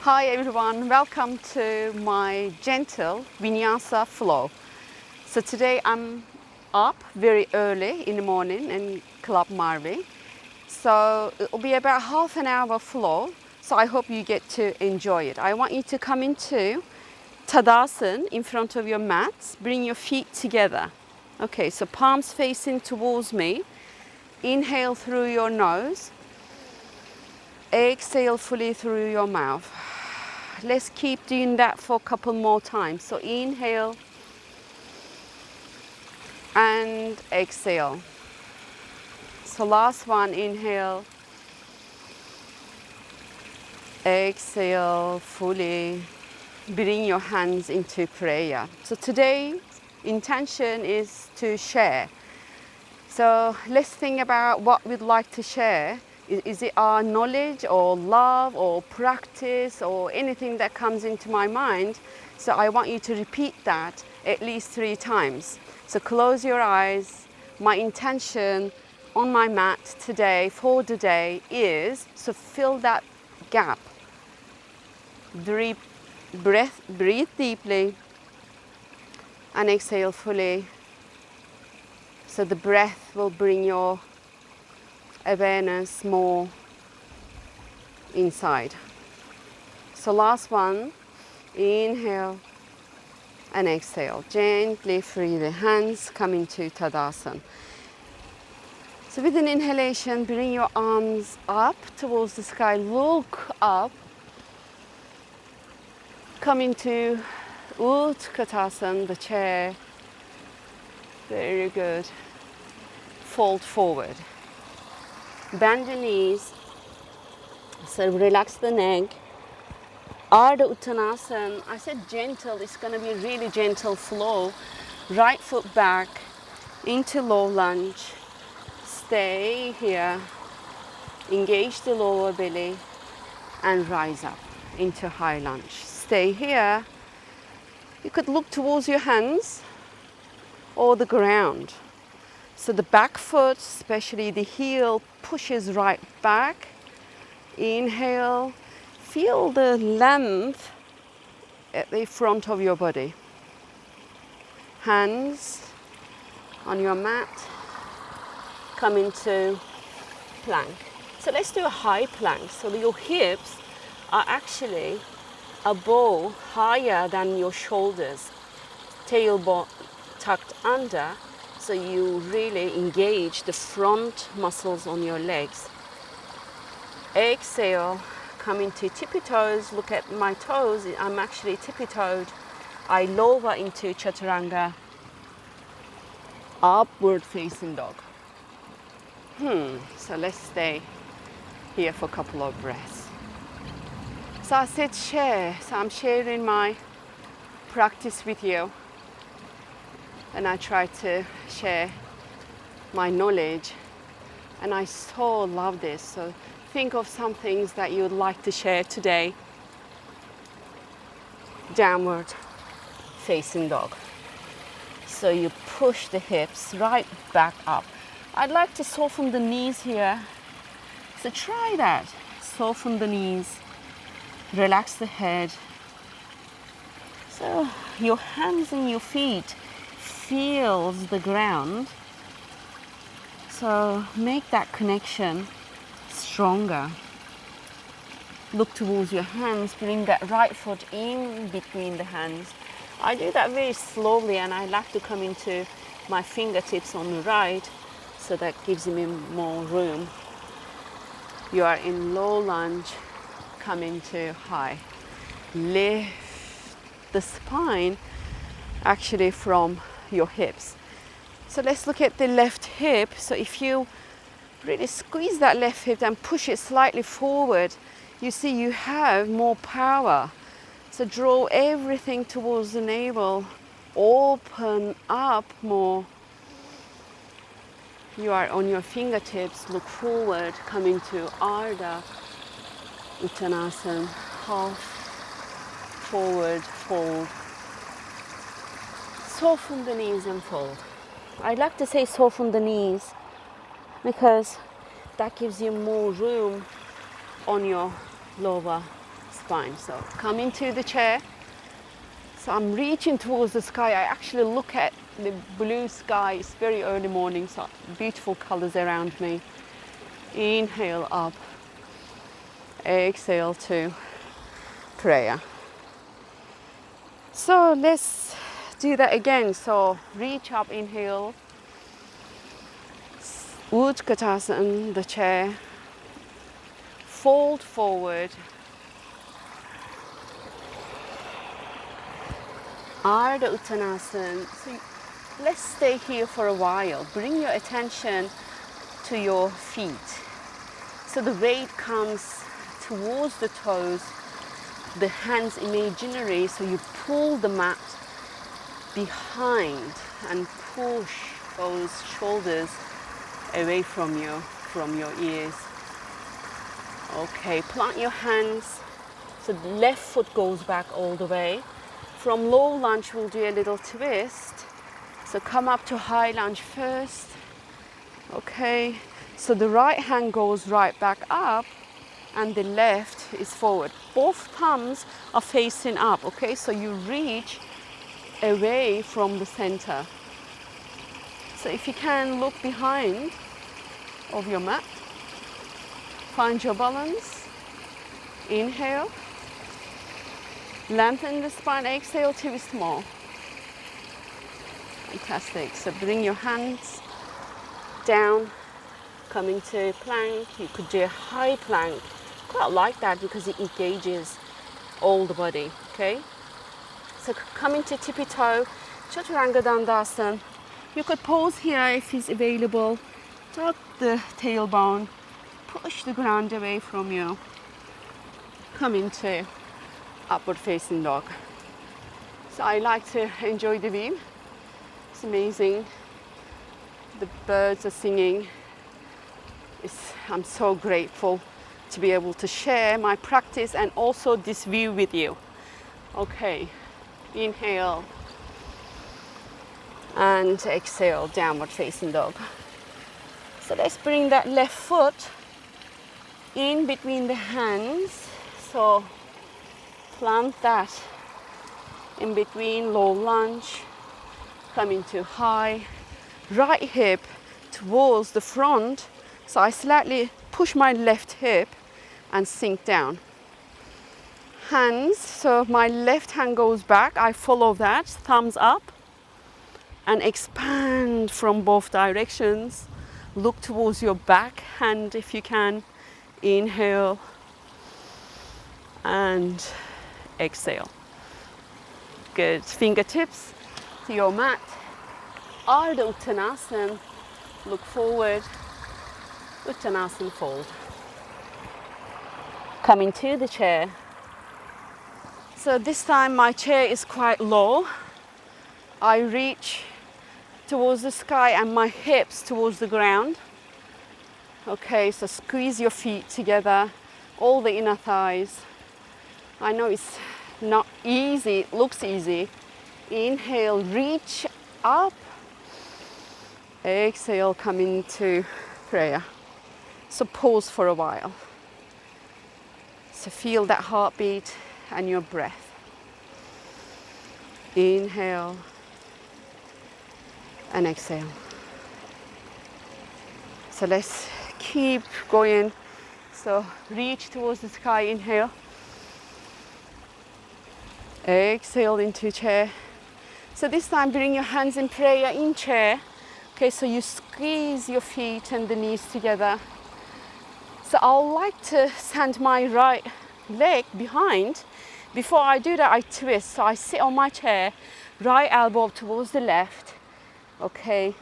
Hi everyone, welcome to my gentle Vinyasa flow. So today I'm up very early in the morning in Club Marvi. So it'll be about half an hour flow. So I hope you get to enjoy it. I want you to come into Tadasana in front of your mat. Bring your feet together. Okay, so palms facing towards me. Inhale through your nose. Exhale fully through your mouth. Let's keep doing that for a couple more times. So inhale and exhale. So last one, inhale, exhale fully. Bring your hands into prayer. So today's intention is to share. So let's think about what we'd like to share. Is it our knowledge or love or practice or anything that comes into my mind? So I want you to repeat that at least 3 times. So close your eyes. My intention on my mat today for the day is to fill that gap. Breathe deeply and exhale fully. So the breath will bring your awareness more inside. So last one, inhale and exhale. Gently free the hands, come into Tadasana. So with an inhalation, bring your arms up towards the sky, look up. Come into Utkatasana, the chair. Very good. Fold forward. Bend the knees, so relax the neck. Ardha Uttanasana, I said gentle, it's going to be a really gentle flow. Right foot back into low lunge. Stay here, engage the lower belly and rise up into high lunge. Stay here. You could look towards your hands or the ground. So the back foot, especially the heel, pushes right back. Inhale, feel the length at the front of your body. Hands on your mat, come into plank. So let's do a high plank. So your hips are actually above, higher than your shoulders. Tailbone tucked under, so you really engage the front muscles on your legs. Exhale, come into tippy toes. Look at my toes, I'm actually tippy toed. I lower into chaturanga, upward facing dog. So let's stay here for a couple of breaths. So I said share, so I'm sharing my practice with you. And I try to share my knowledge. And I so love this. So think of some things that you would like to share today. Downward facing dog. So you push the hips right back up. I'd like to soften the knees here. So try that. Soften the knees. Relax the head. So your hands and your feet feels the ground. So make that connection stronger. Look towards your hands, bring that right foot in between the hands. I do that very slowly and I like to come into my fingertips on the right, so that gives me more room. You are in low lunge, come into high. Lift the spine actually from your hips. So let's look at the left hip. So if you really squeeze that left hip and push it slightly forward, you see you have more power. So draw everything towards the navel, open up more. You are on your fingertips, look forward, come into Ardha Uttanasana, half forward, fold. Soften the knees and fold. I like to say soften the knees because that gives you more room on your lower spine. So come into the chair. So I'm reaching towards the sky. I actually look at the blue sky. It's very early morning, so beautiful colors around me. Inhale up. Exhale to prayer. So let's do that again. So reach up, inhale. Utkatasana, the chair. Fold forward. Ardha Uttanasana. So let's stay here for a while. Bring your attention to your feet. So the weight comes towards the toes, the hands imaginary, so you pull the mat behind and push those shoulders away from your ears. Okay, plant your hands, so the left foot goes back all the way. From low lunge, we'll do a little twist. So come up to high lunge first. Okay, so the right hand goes right back up and the left is forward. Both thumbs are facing up, okay? So you reach away from the center. So if you can look behind of your mat, find your balance. Inhale. Lengthen the spine, exhale, twist more. Fantastic. So bring your hands down, come into plank. You could do a high plank. Quite like that because it engages all the body, okay? So come into tippy toe, Chaturanga Dandasana. You could pause here if it's available. Tuck the tailbone, push the ground away from you. Come into upward facing dog. So I like to enjoy the view. It's amazing. The birds are singing. I'm so grateful to be able to share my practice and also this view with you. Okay, inhale and exhale, downward facing dog. So let's bring that left foot in between the hands. So plant that in between, low lunge, come into high, right hip towards the front. So I slightly push my left hip and sink down. Hands, so my left hand goes back, I follow that, thumbs up, and expand from both directions. Look towards your back hand if you can. Inhale and exhale. Good. Fingertips to your mat. Ardha Uttanasana. Look forward. Uttanasana fold. Come into the chair. So this time my chair is quite low. I reach towards the sky and my hips towards the ground. Okay, so squeeze your feet together, all the inner thighs. I know it's not easy, it looks easy. Inhale, reach up. Exhale, come into prayer. So pause for a while. So feel that heartbeat and your breath. Inhale and exhale. So let's keep going. So reach towards the sky, inhale. Exhale into chair. So this time bring your hands in prayer in chair. Okay, so you squeeze your feet and the knees together. So I would like to send my right leg behind. Before I do that, I twist. So I sit on my chair, right elbow towards the left. Okay,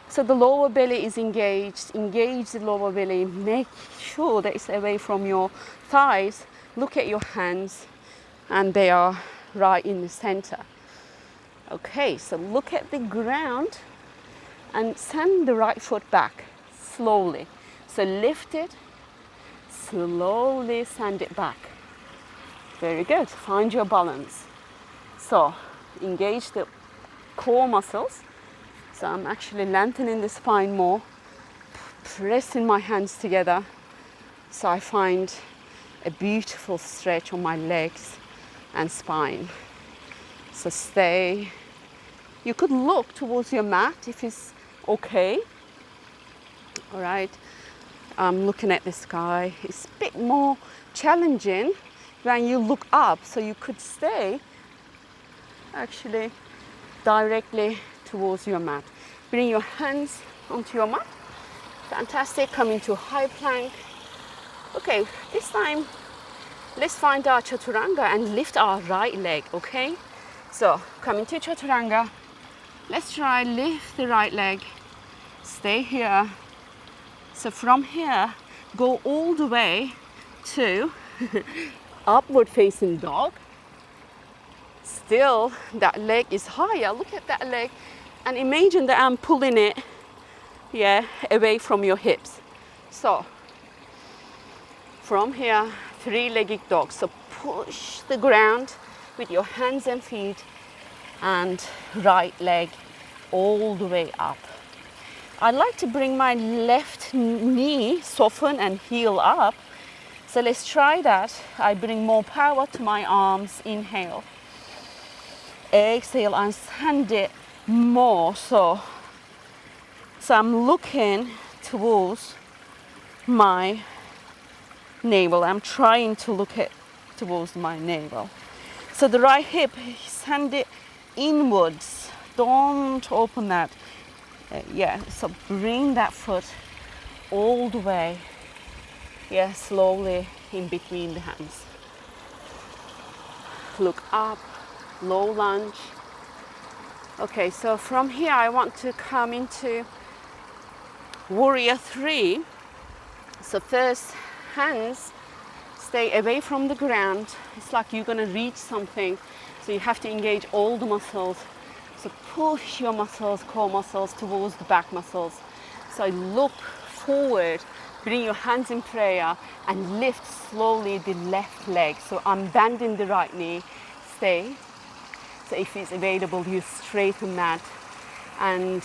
so the lower belly is engaged. Engage the lower belly. Make sure that it's away from your thighs. Look at your hands and they are right in the center. Okay, so look at the ground and send the right foot back slowly. So lift it, slowly send it back. Very good. Find your balance. So engage the core muscles. So I'm actually lengthening the spine more, pressing my hands together so I find a beautiful stretch on my legs and spine. So stay. You could look towards your mat if it's okay. All right. I'm looking at the sky. It's a bit more challenging when you look up, so you could stay actually directly towards your mat. Bring your hands onto your mat. Fantastic. Come into high plank. Okay, this time let's find our chaturanga and lift our right leg, okay? So come into chaturanga. Let's try lift the right leg. Stay here. So from here, go all the way to upward facing dog. Still, that leg is higher. Look at that leg. And imagine that I'm pulling it, away from your hips. So, from here, three-legged dog. So push the ground with your hands and feet and right leg all the way up. I like to bring my left knee soften and heel up. So let's try that. I bring more power to my arms. Inhale. Exhale and send it more. So I'm looking towards my navel. I'm trying to look towards my navel. So the right hip, send it inwards. Don't open that. So bring that foot all the way. Slowly in between the hands. Look up, low lunge. Okay, so from here I want to come into warrior 3. So first, hands stay away from the ground. It's like you're gonna reach something, so you have to engage all the muscles. So push your muscles, core muscles towards the back muscles. So look forward, bring your hands in prayer and lift slowly the left leg. So I'm bending the right knee, stay. So if it's available, you straighten that, and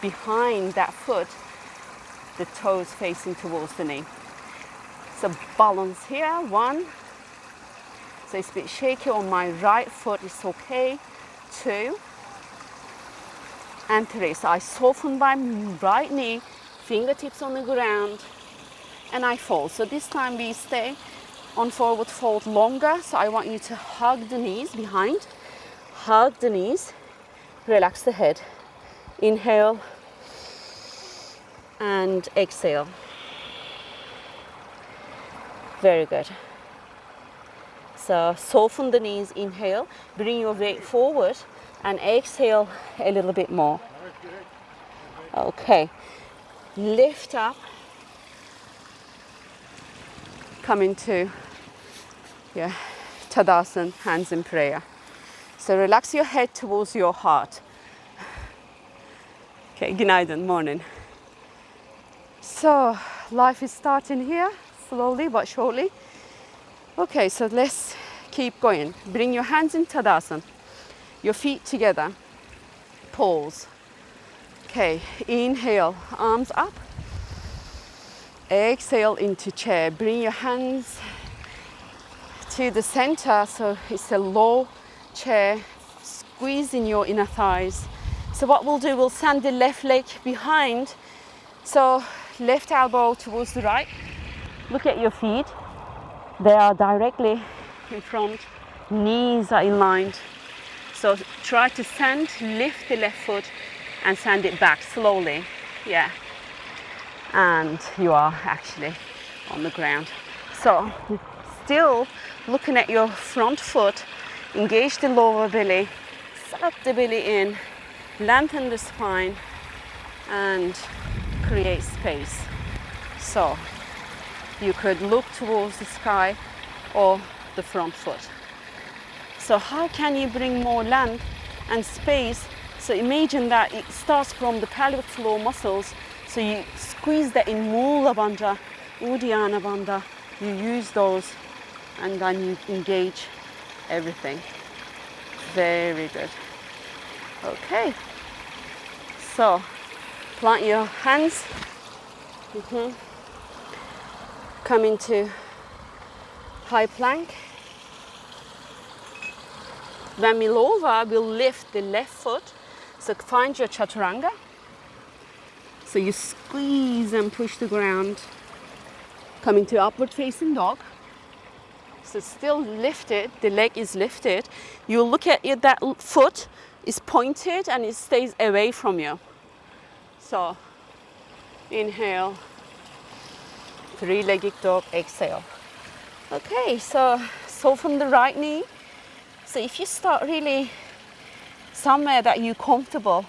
behind that foot, the toes facing towards the knee. So balance here, 1. So it's a bit shaky on my right foot, it's okay. 2 and 3. So I soften my right knee, fingertips on the ground, and I fold. So this time we stay on forward fold longer. So I want you to hug the knees behind. Hug the knees, relax the head. Inhale and exhale. Very good. So soften the knees, inhale, bring your weight forward and exhale a little bit more. Okay, lift up, come into Tadasana, hands in prayer. So relax your head towards your heart. Okay, günaydın, morning. So life is starting here, slowly but surely. Okay, so let's keep going. Bring your hands in Tadasana, your feet together, pause. Okay, inhale, arms up. Exhale into chair. Bring your hands to the center, so it's a low chair, squeezing your inner thighs. So what we'll do, we'll send the left leg behind. So left elbow towards the right. Look at your feet. They are directly in front. Knees are aligned. So try to send, lift the left foot and send it back slowly. And you are actually on the ground. So still looking at your front foot, engage the lower belly, suck the belly in, lengthen the spine and create space. So you could look towards the sky or the front foot. So how can you bring more length and space? So imagine that it starts from the pelvic floor muscles. So you squeeze that in Mula Bandha, Uddiyana Bandha. You use those and then you engage everything. Very good. Okay. So plant your hands. Come into high plank. When we lower, we'll lift the left foot. So find your chaturanga. So you squeeze and push the ground. Come into upward facing dog. So still lifted, the leg is lifted. You look at it, that foot is pointed and it stays away from you. So inhale, three-legged dog, exhale. Okay, so soften the right knee. So if you start really somewhere that you're comfortable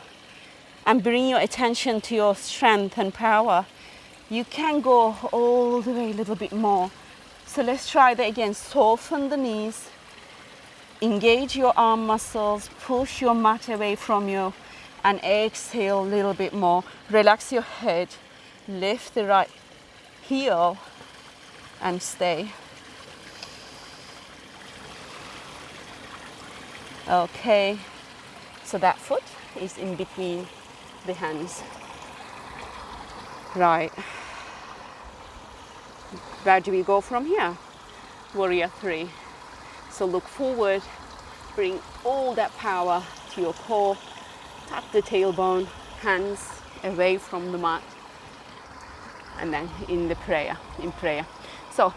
and bring your attention to your strength and power, you can go all the way a little bit more. So let's try that again. Soften the knees, engage your arm muscles, push your mat away from you, and exhale a little bit more. Relax your head, lift the right heel, and stay. Okay, so that foot is in between the hands. Right. Where do we go from here? Warrior 3. So look forward, bring all that power to your core, tap the tailbone, hands away from the mat, and then in prayer. So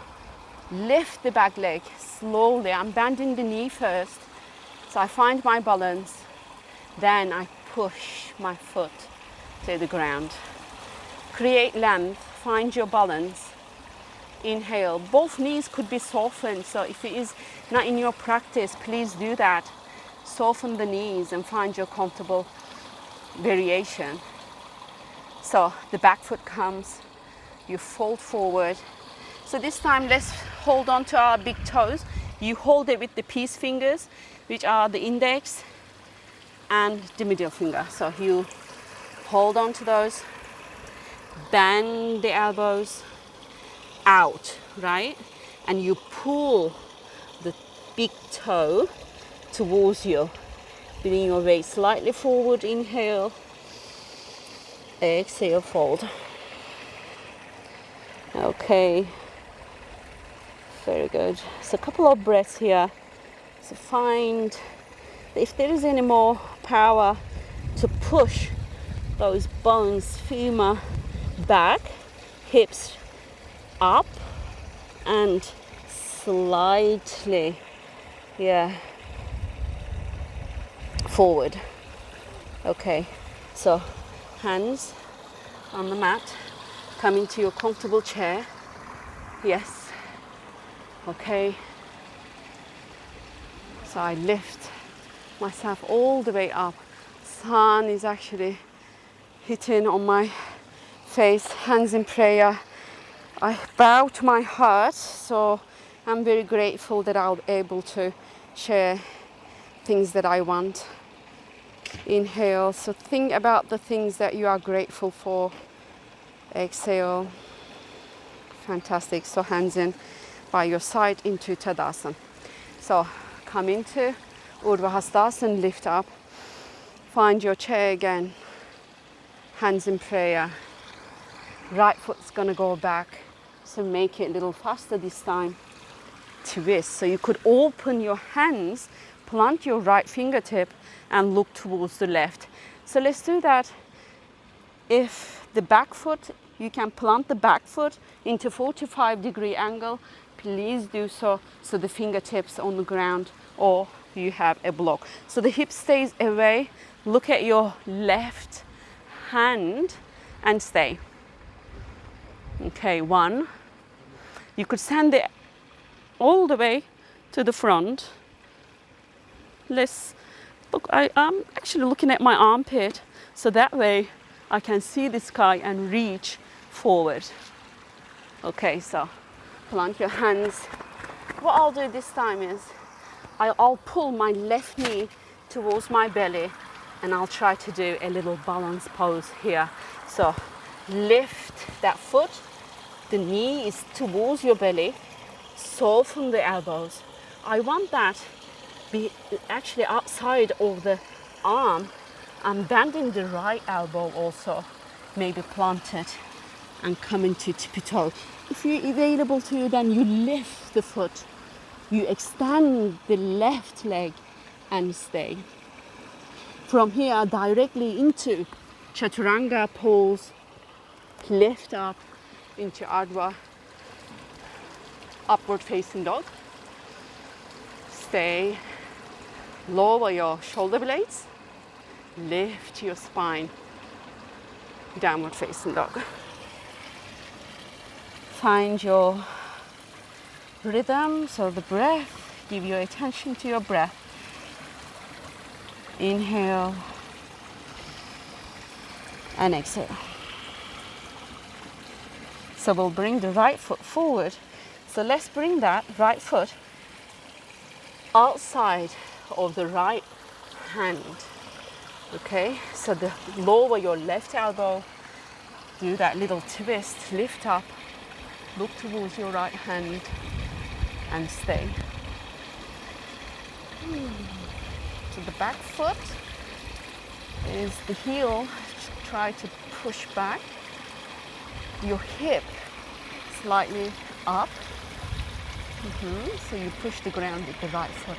lift the back leg slowly. I'm bending the knee first. So I find my balance, then I push my foot to the ground. Create length, find your balance. Inhale, both knees could be softened, so if it is not in your practice, please do that. Soften the knees and find your comfortable variation. So the back foot comes, you fold forward. So this time let's hold on to our big toes. You hold it with the peace fingers, which are the index and the middle finger. So you hold on to those, bend the elbows out, right? And you pull the big toe towards you. Bring your weight slightly forward, inhale, exhale, fold. Okay, very good. So a couple of breaths here. So find if there is any more power to push those bones, femur back, hips up and slightly, forward. Okay, so hands on the mat, come into your comfortable chair. Yes, okay. So I lift myself all the way up. Sun is actually hitting on my face, hands in prayer. I bow to my heart, so I'm very grateful that I'll be able to share things that I want. Inhale, so think about the things that you are grateful for. Exhale. Fantastic. So hands in by your side into Tadasana. So come into Urdhva Hastasana, lift up. Find your chair again. Hands in prayer. Right foot's gonna go back. So make it a little faster this time. Twist. So you could open your hands, plant your right fingertip and look towards the left. So let's do that. If the back foot, you can plant the back foot into 45-degree angle, please do so, so the fingertips on the ground or you have a block. So the hip stays away. Look at your left hand and stay. Okay, one. You could send it all the way to the front. Let's look, I'm actually looking at my armpit, so that way I can see the sky and reach forward. Okay, so plant your hands. What I'll do this time is I'll pull my left knee towards my belly and I'll try to do a little balance pose here. So lift that foot, the knee is towards your belly, soften the elbows. I want that be actually outside of the arm. I'm bending the right elbow also, maybe plant it and come into tippy toe. If you're available to you, then you lift the foot You extend the left leg and stay. From here, directly into Chaturanga pose, lift up into Ardha, upward facing dog. Stay, lower your shoulder blades, lift your spine, downward facing dog. Find your rhythm, so the breath, give your attention to your breath. Inhale and exhale. So we'll bring the right foot forward. So let's bring that right foot outside of the right hand. Okay, so lower your left elbow, do that little twist, lift up, look towards your right hand and stay. So the back foot is the heel, try to push back, your hip slightly up. So you push the ground with the right foot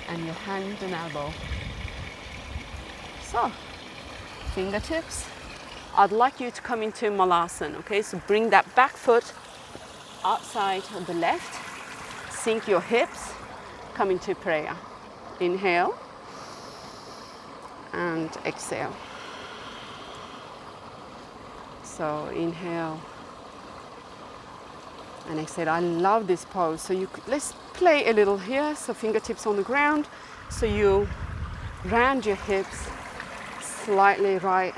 and your hand and elbow. So, fingertips. I'd like you to come into Malasana, okay? So bring that back foot outside of the left, sink your hips, come into prayer. Inhale and exhale. So inhale and exhale. I love this pose. So let's play a little here. So fingertips on the ground. So you round your hips slightly right,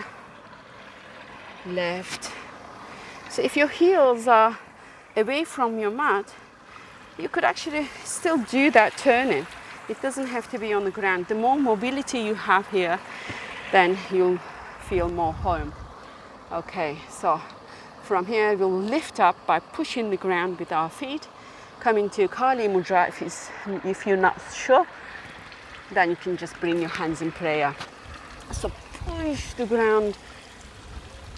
left. So if your heels are away from your mat, you could actually still do that turning. It doesn't have to be on the ground. The more mobility you have here, then you'll feel more home. Okay, so from here we'll lift up by pushing the ground with our feet. Come into Kali Mudra. If you're not sure, then you can just bring your hands in prayer. So push the ground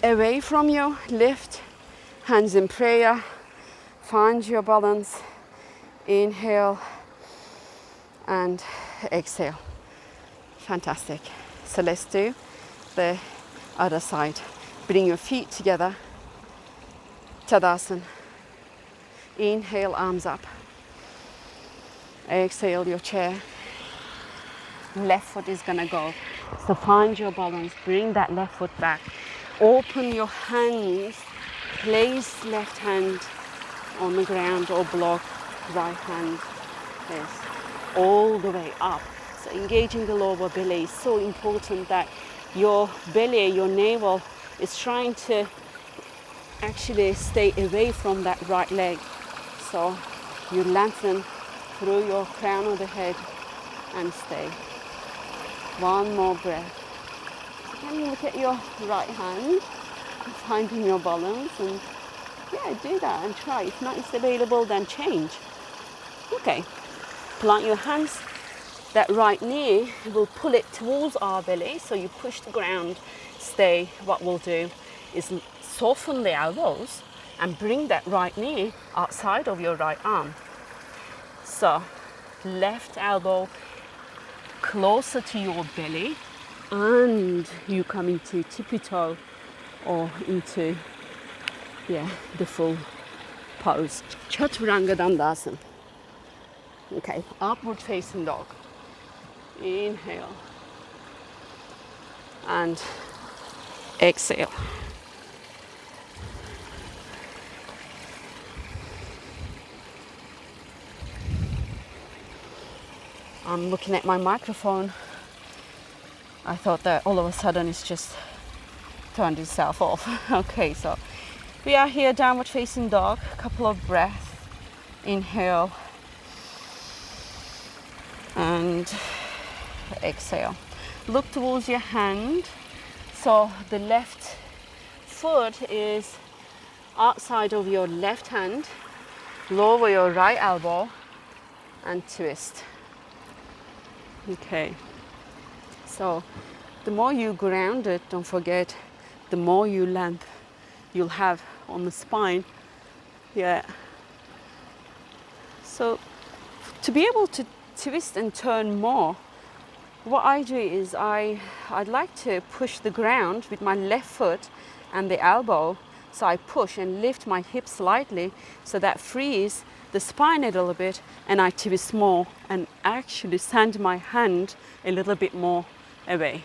away from you, lift, hands in prayer, find your balance, inhale and exhale. Fantastic. So let's do the other side. Bring your feet together, Tadasana. Inhale, arms up. Exhale, your chair. Left foot is gonna go. So find your balance, bring that left foot back. Open your hands, place left hand on the ground or block right hand. Yes, all the way up. So engaging the lower belly is so important that your belly, your navel is trying to actually stay away from that right leg. So you lengthen through your crown of the head and stay. One more breath. Can you look at your right hand, finding your balance, and yeah, do that and try. If not it's available, then change. Okay, plant your hands. That right knee, we'll pull it towards our belly, so you push the ground, stay. What we'll do is soften the elbows and bring that right knee outside of your right arm. So left elbow closer to your belly, and you come into tippy toe or into the full pose, Chaturanga Dandasana. Okay, upward facing dog. Inhale and exhale. I'm looking at my microphone. I thought that all of a sudden it's just turned itself off. Okay, so we are here, downward facing dog. A couple of breaths. Inhale and exhale. Look towards your hand. So the left foot is outside of your left hand. Lower your right elbow and twist. Okay, so the more you ground it, don't forget, the more you length you'll have on the spine. Yeah. So To be able to twist and turn more, what I do is I'd like to push the ground with my left foot and the elbow. So I push and lift my hip slightly so that frees the spine a little bit, and I twist more and actually send my hand a little bit more away.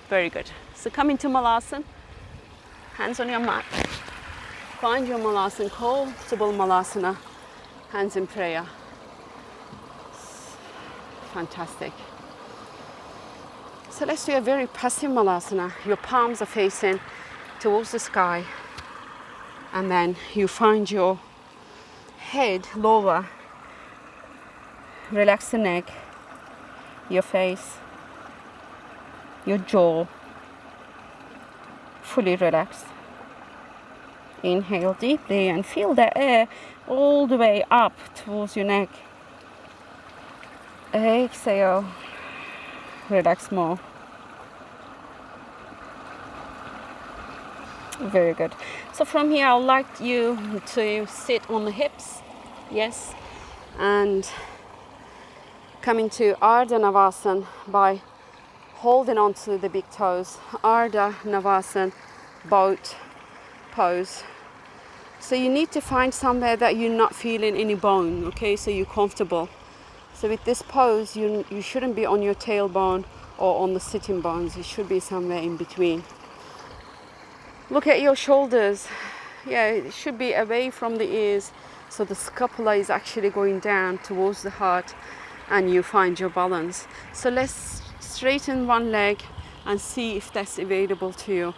Very good. So come into Malasana, hands on your mat. Find your Malasana, comfortable Malasana, hands in prayer. Fantastic. So let's do a very passive Malasana. Your palms are facing towards the sky, and then you find your head lower. Relax the neck, your face, your jaw, fully relaxed. Inhale deeply and feel the air all the way up towards your neck. Exhale, relax more. Very good. So from here, I'd like you to sit on the hips, yes, and come into Ardha Navasana by holding on to the big toes. Ardha Navasana, boat pose. So you need to find somewhere that you're not feeling any bone, okay, so you're comfortable. So with this pose, you shouldn't be on your tailbone or on the sitting bones. It should be somewhere in between. Look at your shoulders. Yeah, it should be away from the ears. So the scapula is actually going down towards the heart, and you find your balance. So let's straighten one leg and see if that's available to you.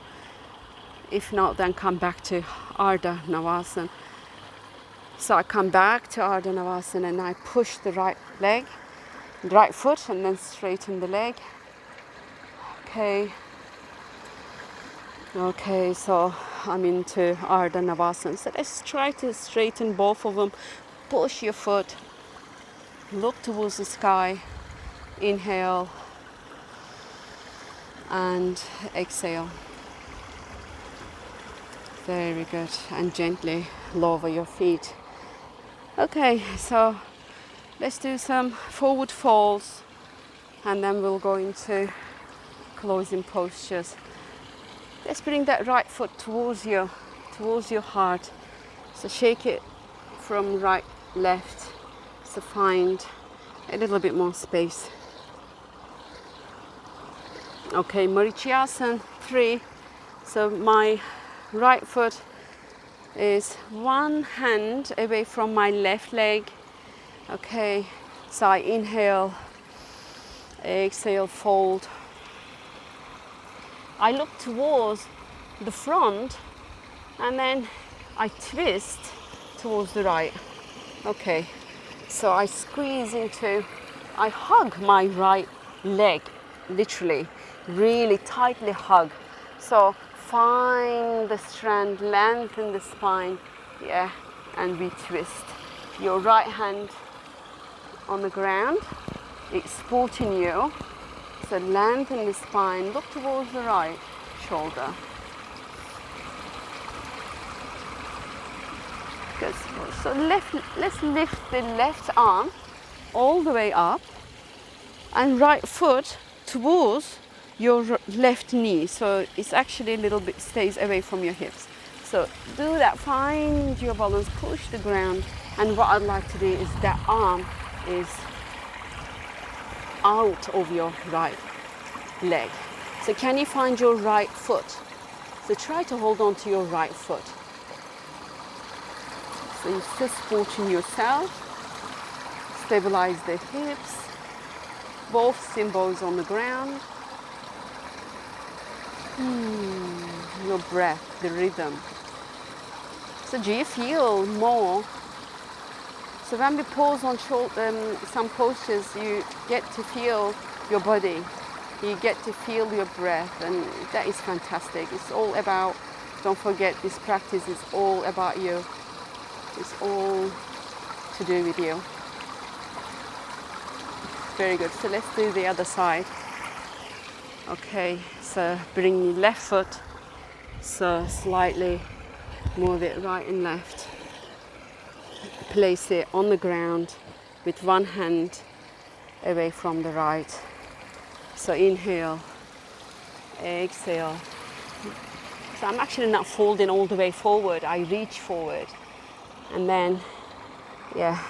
If not, then come back to Ardha Navasana. So I come back to Ardha Navasana and I push the right leg, the right foot, and then straighten the leg. Okay, so I'm into Ardha Navasana. So let's try to straighten both of them. Push your foot, look towards the sky, inhale, and exhale. Very good, and gently lower your feet. Okay, so let's do some forward folds, and then we'll go into closing postures. Let's bring that right foot towards your heart. So shake it from right, left. So find a little bit more space. Okay, Marichiyasana 3. So my right foot is one hand away from my left leg. Okay, so I inhale, exhale, fold. I look towards the front, and then I twist towards the right. Okay, so I squeeze into, I hug my right leg, literally, really tightly hug. So find the strength, lengthen the spine, yeah, and we twist. Your right hand on the ground, it's supporting you. So lengthen the spine, look towards the right shoulder. Good. So let's lift the left arm all the way up, and right foot towards your left knee. So it's actually a little bit stays away from your hips. So do that, find your balance, push the ground. And what I'd like to do is that arm is out of your right leg. So can you find your right foot? So try to hold on to your right foot. So you're still supporting yourself. Stabilize the hips. Both cymbals on the ground. Your breath, the rhythm. So do you feel more? So when we pause on some postures, you get to feel your body. You get to feel your breath, and that is fantastic. It's all about, don't forget, this practice is all about you. It's all to do with you. Very good. So let's do the other side. Okay, so bring your left foot, so slightly move it right and left. Place it on the ground, with one hand away from the right. So inhale, exhale. So I'm actually not folding all the way forward. I reach forward. And then, yeah,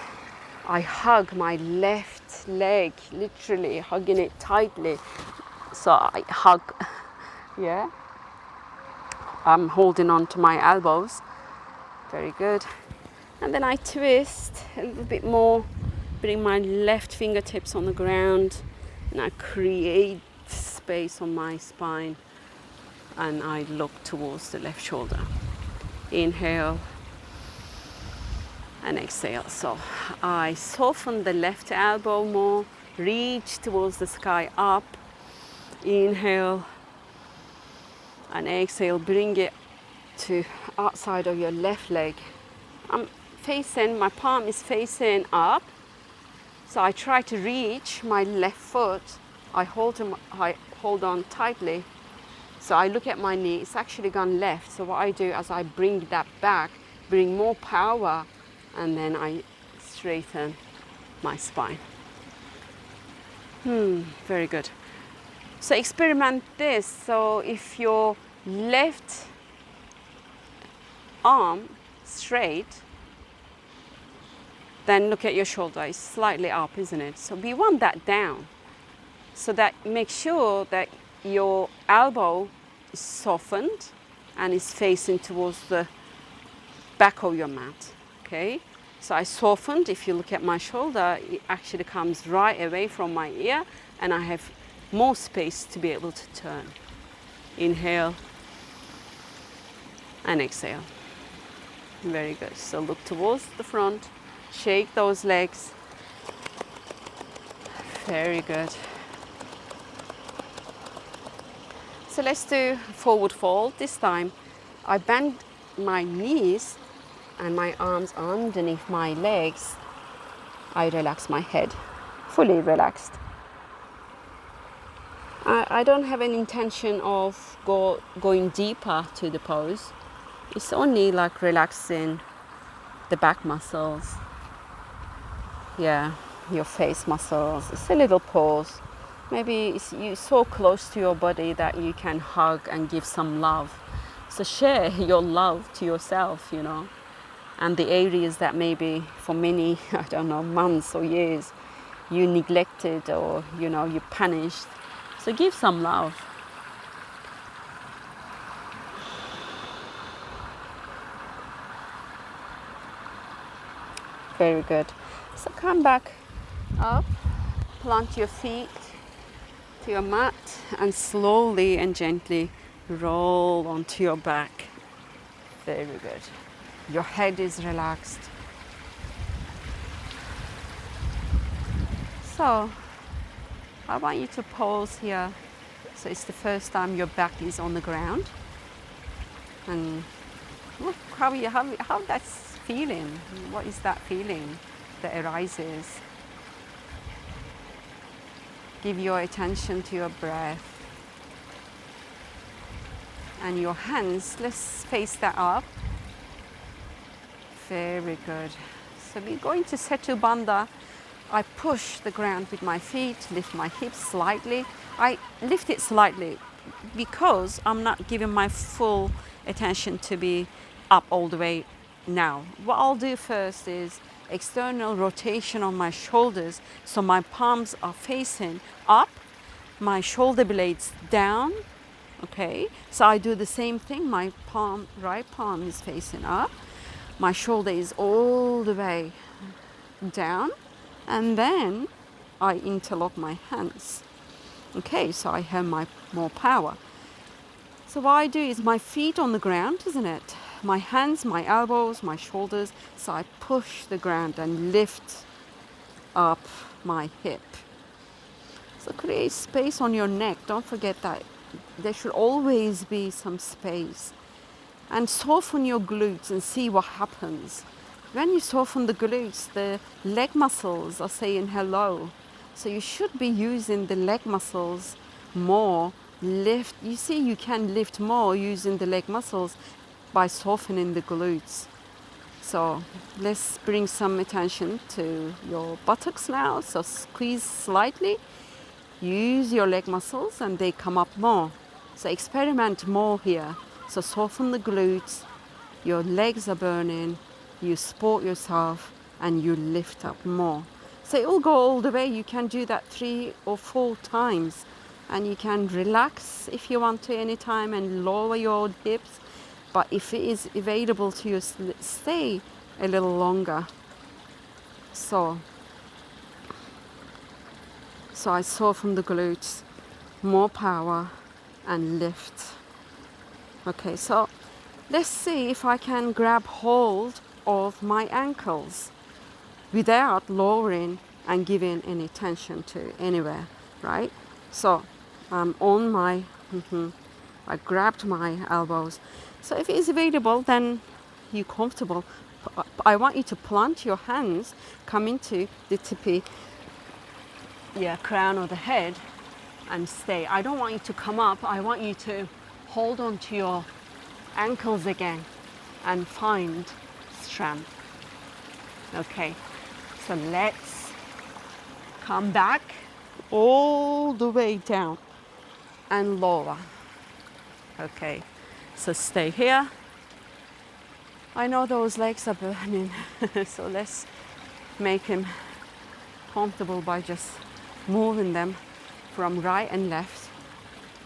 I hug my left leg, literally hugging it tightly. So I hug, yeah. I'm holding on to my elbows. Very good. And then I twist a little bit more, bring my left fingertips on the ground, and I create space on my spine, and I look towards the left shoulder. Inhale and exhale. So I soften the left elbow more, reach towards the sky, up. Inhale and exhale, bring it to outside of your left leg. I'm facing, my palm is facing up, so I try to reach my left foot. I hold on tightly. So I look at my knee, it's actually gone left. So what I do is I bring that back, bring more power, and then I straighten my spine. Very good. So experiment this. So if your left arm straight, then look at your shoulder, it's slightly up, isn't it? So we want that down. So that make sure that your elbow is softened and is facing towards the back of your mat, okay? So I softened, if you look at my shoulder, it actually comes right away from my ear, and I have more space to be able to turn. Inhale and exhale. Very good. So look towards the front, shake those legs. Very good. So let's do forward fold. This time I bend my knees and my arms underneath my legs. I relax my head, fully relaxed. I don't have an intention of going deeper to the pose. It's only like relaxing the back muscles. Yeah, your face muscles. It's a little pause. Maybe you're so close to your body that you can hug and give some love. So share your love to yourself, you know. And the areas that maybe for many, I don't know, months or years, you neglected or, you know, you punished. So give some love. Very good. So come back up, plant your feet to your mat, and slowly and gently roll onto your back. Very good. Your head is relaxed. So I want you to pause here. So it's the first time your back is on the ground. And look how that's feeling. What is that feeling that arises? Give your attention to your breath. And your hands, let's face that up. Very good. So we're going to Setu Bandha. I push the ground with my feet, lift my hips slightly. I lift it slightly because I'm not giving my full attention to be up all the way now. What I'll do first is external rotation on my shoulders, so my palms are facing up, my shoulder blades down. Okay, so I do the same thing. My palm, right palm is facing up, my shoulder is all the way down, and then I interlock my hands. Okay, so I have my more power. So what I do is my feet on the ground, isn't it? My hands, my elbows, my shoulders. So I push the ground and lift up my hip. So create space on your neck. Don't forget that there should always be some space. And soften your glutes and see what happens. When you soften the glutes, the leg muscles are saying hello. So you should be using the leg muscles more. Lift. You see, you can lift more using the leg muscles by softening the glutes. So let's bring some attention to your buttocks now. So squeeze slightly, use your leg muscles and they come up more. So experiment more here. So soften the glutes, your legs are burning, you support yourself and you lift up more. So it will go all the way. You can do that 3 or 4 times and you can relax if you want to anytime and lower your hips. But if it is available to you, stay a little longer. So I soften the glutes, more power and lift. Okay, so let's see if I can grab hold of my ankles without lowering and giving any tension to anywhere, right? So I'm on my, I grabbed my elbows. So if it is available, then you're comfortable. I want you to plant your hands, come into the tippy, crown of the head and stay. I don't want you to come up. I want you to hold on to your ankles again and find strength. Okay, so let's come back all the way down and lower. Okay, so stay here. I know those legs are burning, so let's make him comfortable by just moving them from right and left.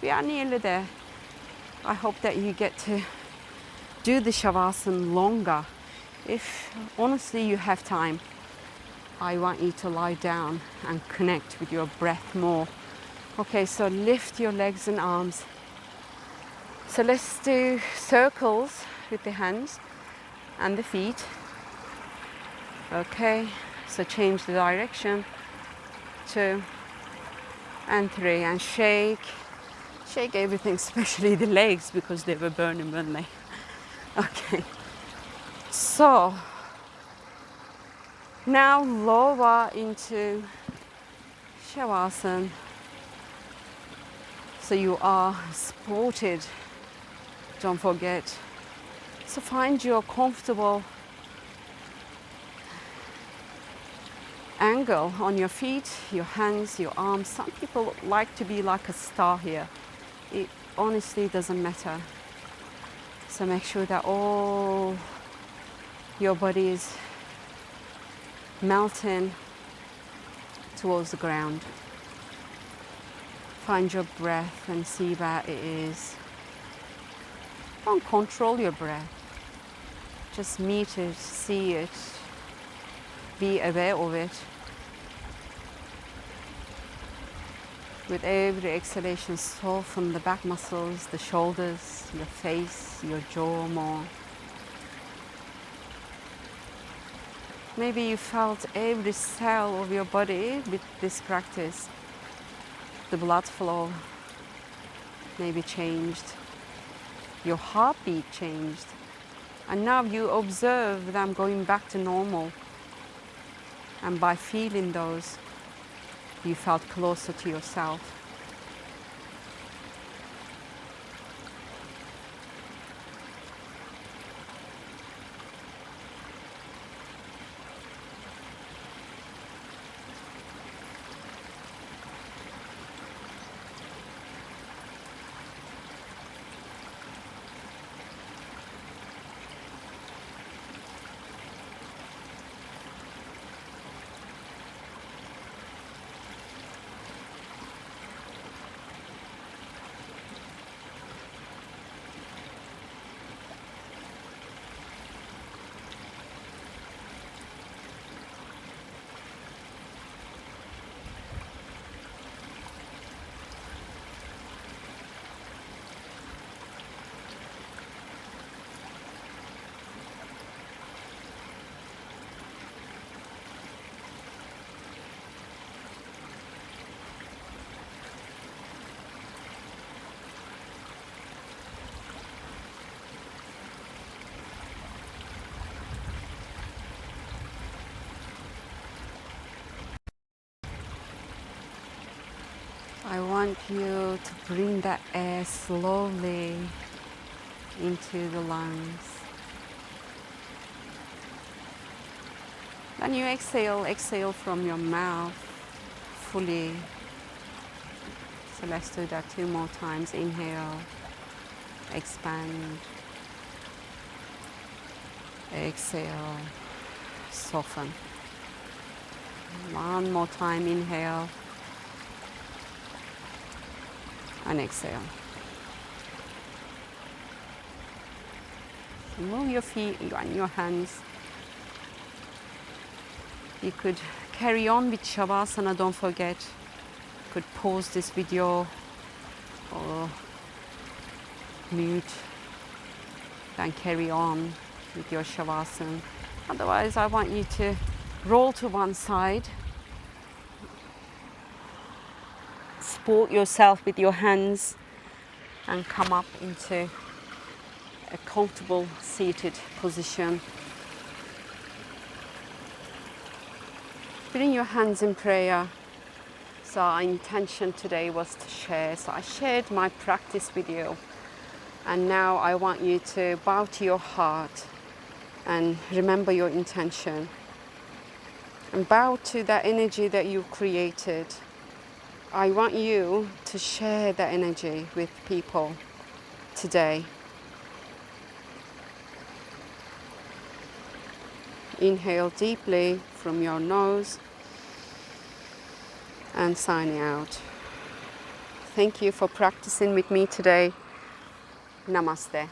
We are nearly there. I hope that you get to do the Shavasana longer. If honestly you have time, I want you to lie down and connect with your breath more. Okay, so lift your legs and arms. So let's do circles with the hands and the feet. Okay, so change the direction. 2 and 3 and shake everything, especially the legs because they were burning, weren't they? Okay, so now lower into Shavasana. So you are supported, don't forget. So find your comfortable angle on your feet, your hands, your arms. Some people like to be like a star here. It honestly doesn't matter. So make sure that all your body is melting towards the ground. Find your breath and see where it is. Don't control your breath. Just meet it, see it, be aware of it. With every exhalation, soften the back muscles, the shoulders, your face, your jaw more. Maybe you felt every cell of your body with this practice. The blood flow maybe changed. Your heartbeat changed. And now you observe them going back to normal. And by feeling those, you felt closer to yourself. I want you to bring that air slowly into the lungs. Then you exhale, exhale from your mouth fully. So let's do that 2 more times. Inhale, expand, exhale, soften. 1 more time, inhale and exhale. Move your feet and your hands. You could carry on with Shavasana, don't forget. You could pause this video or mute and carry on with your Shavasana. Otherwise, I want you to roll to one side. Support yourself with your hands and come up into a comfortable seated position. Bring your hands in prayer. So our intention today was to share. So I shared my practice with you. And now I want you to bow to your heart and remember your intention. And bow to that energy that you created. I want you to share that energy with people today. Inhale deeply from your nose and signing out. Thank you for practicing with me today. Namaste.